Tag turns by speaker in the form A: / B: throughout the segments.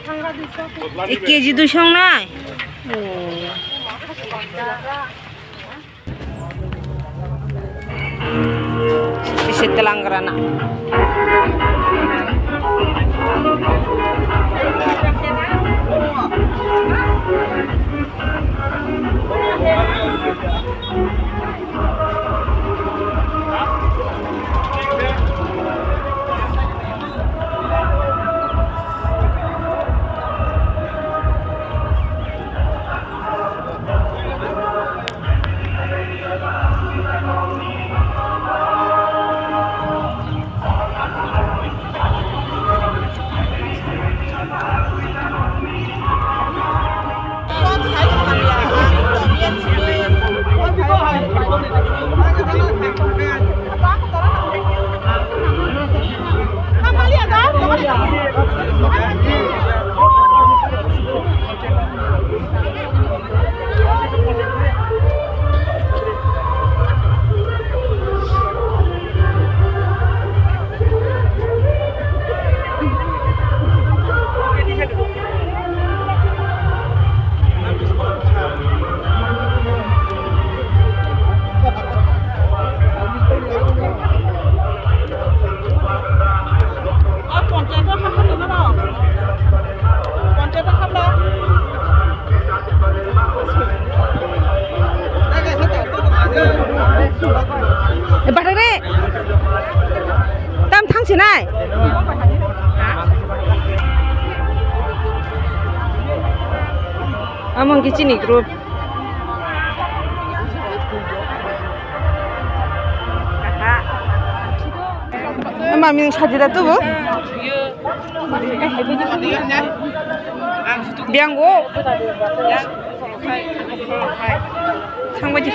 A: 1 KG 200 নাই ও Isi Telanggrana. Batere, tam thang sih nai. Among kicin nih grup. Mami yang sajida tuh bu. Bianggo. Sang baji.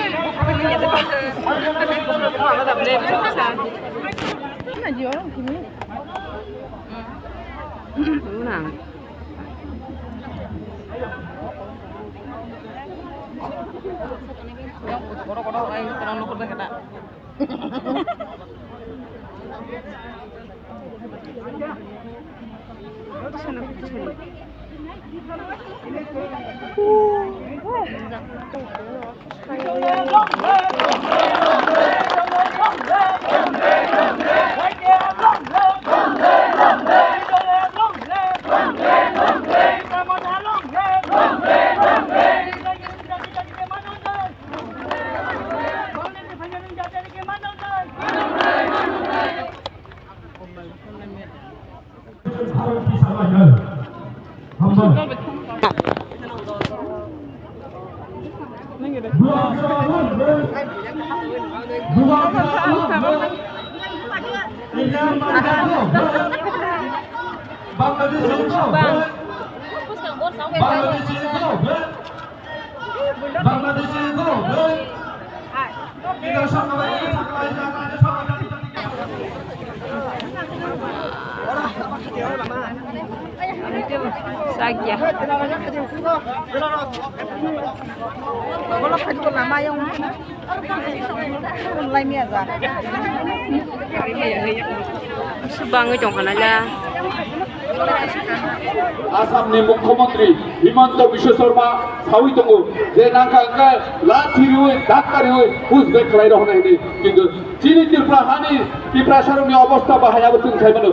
A: Saja. Subang itu kan aja.
B: 아삼의 무ఖ్যমন্ত্রী Himanta Biswa Sarma সাউই দङ যে নাঙ্কা লাঠিরুই ডাক্তারিউই Uzbek খালাইরা হনাইনি কিন্তু চিনি ত্রিপুরা হানি ত্রিপুরা সরমনি অবস্থা বাহায়াবো जों साइमानो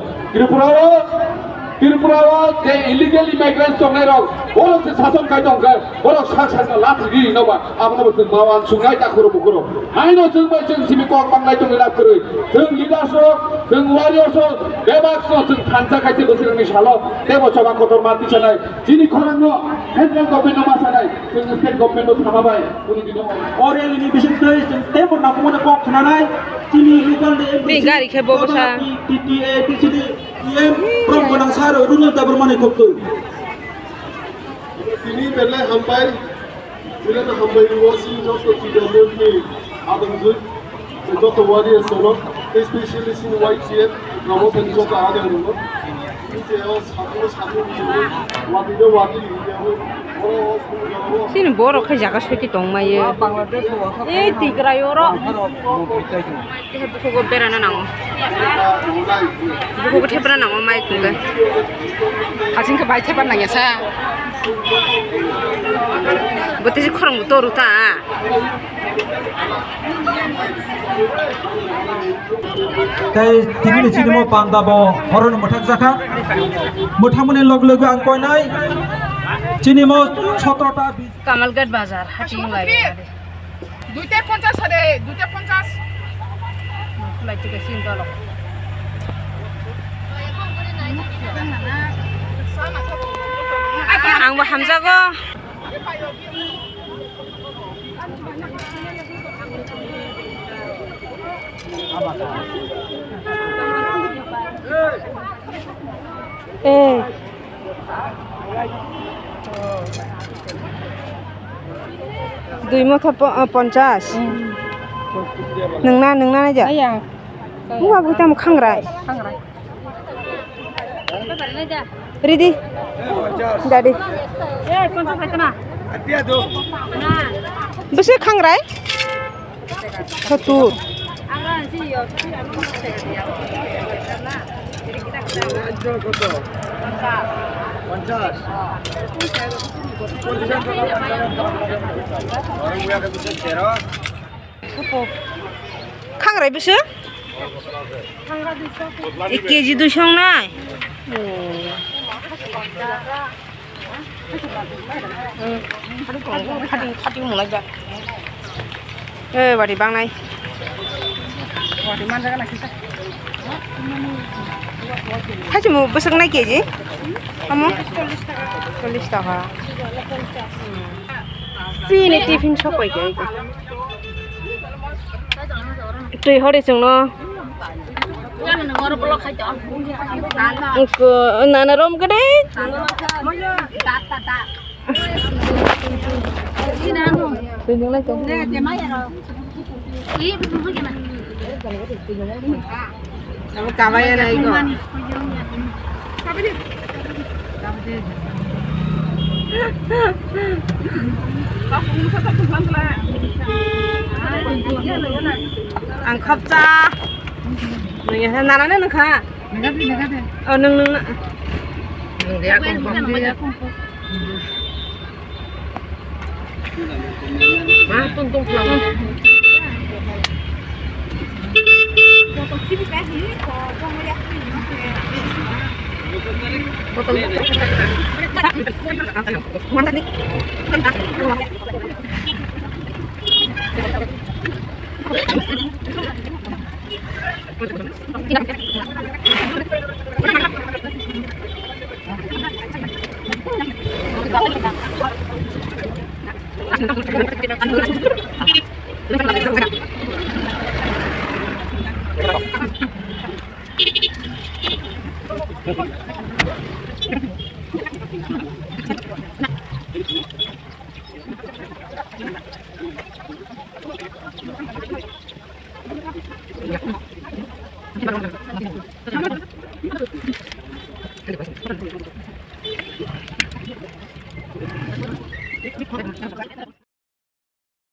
B: ত্রিপুরাও যে illegal immigrants দংনাইরক বরক শাসন কাই দংকা বরক শাসন লাঠি নবা আমনাবো जों मावान सुंगाय दाखरो बुखरो आइनो जों बाय जों सिमि कक बांलाय दं लाखरो जों लिडारसो जों वारियरसो बेबाक्सो जों थानसा खायसे बोसोरनि सालो देबो सभा कटर माति सानाय जिनि खरांनो सेन्ट्रेल गभर्नमेन्ट मासानाय जों स्टेट गभर्नमेन्ट सामाबाय उनि दिनो
C: Oriel ini bisa terus tempo nak punya kok kenanai sini legal
A: Nih gari ke bawah sa.
C: TTA di sini prom konang saro dunia tak bermana kok tu.
B: Ini bela hampai bila na hampai wasi joko tidak mungkin abang zul joko warrior solo especially sin white shirt kamu penjoko ada rumah
A: Sini borok ke jaga suki tong mai ye. Tigra yoro. Buku ko berana nang. Buku ko tebra nang mai kunga. Kasin ke bai tebra nang ya sa. Bote si khorong toru ta.
C: তাই তিনি চিনিমো পান্দাব হরণ মঠাক জাখা মোঠামনে log log আং কয় নাই চিনিমো 17টা
A: Kamalgat bazar hati mulai.
D: 250 ada, 250.
A: Mulai juga sini kalau. Ang Hamza ko. Dui motho 50. Nengna aja. Iya. Gua buta khangrai. Ready? Jadi. 50 kaitna. Atia do. Nah. Bese khangrai? Satu. Khangrai bese? 1 kg 200 nai. Khati mulai ja. Bari bang nai. Bari man jaga nak kita. Haji mau besar naik aja, kamu? 40 taka. Sini tiffin shop aja. Itu hari cengno. Engko nana rom gede. Tunjuk lagi. Kamu kawaya na iko. Ang khapcha. Nang ya nana nang kha. Nagade. Oh nang. Nang dia kompon. Ah, tuntung pulang.